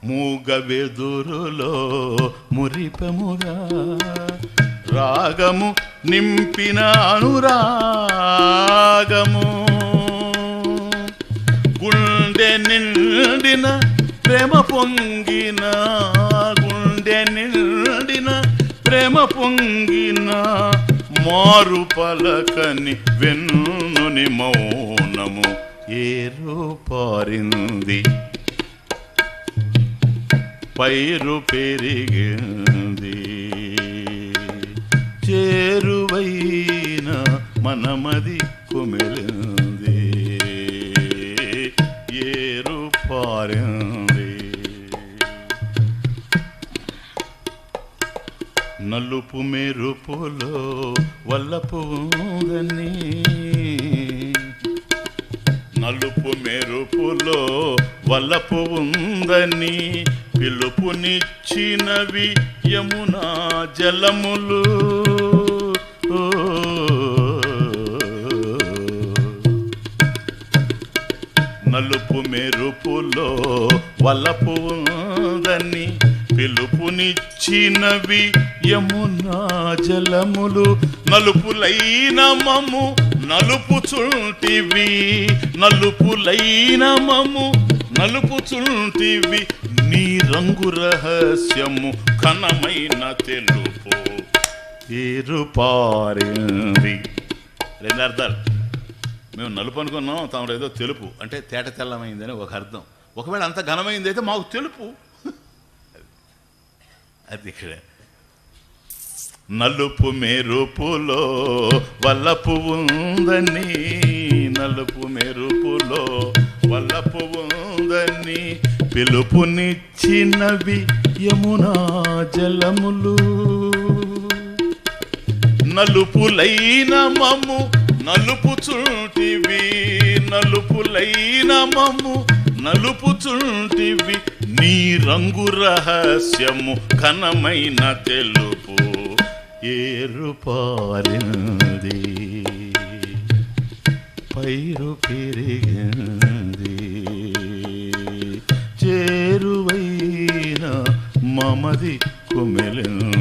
మూగ వెదురులో మురిపముగా రాగము నింపిన అనురాగము గుండె నిండిన ప్రేమ పొంగిన గుండె నిండిన ప్రేమ పొంగిన మారు పలకని వెన్నుని మౌనము ఏరు పారింది పైరు పెరిగింది చేరువైన మనమది కుమిలింది ఏరు పారింది నలుపు మెరుపులో వల్లపు ఉందని నలుపు మెరుపులో వల్లపు ఉందని పిలుపునిచ్చినవి యమునా జలములు నలుపు మెరుపులో వలపు ఉందని పిలుపునిచ్చినవి యమునా జలములు నలుపులైన మము నలుపుచుంటివి నలుపులైన మము నలుపుచుంటివి నీ రంగు రహస్యము ఘనమైన తెలుపు ఏరు పారింది. రెండు అర్థాలు. మేము నలుపు అనుకున్నాం, తమరు ఏదో తెలుపు అంటే తేట తెల్లమైందని ఒక అర్థం. ఒకవేళ అంత ఘనమైంది అయితే మాకు తెలుపు. అది ఇక్కడ నలుపు మెరుపులో వల్లపు ఉందని నలుపు మెరుపులో వల్లపు ఉందని పిలుపునిచ్చినవి యమునా జలములు నలుపులైన మము నలుపుచుంటివి నలుపులైన మము నలుపుచుంటివి నీ రంగు రహస్యము ఘనమైన తెలుపు ఏరు పారింది పైరు పెరిగింది చేరువైన మమది కుమిలింది.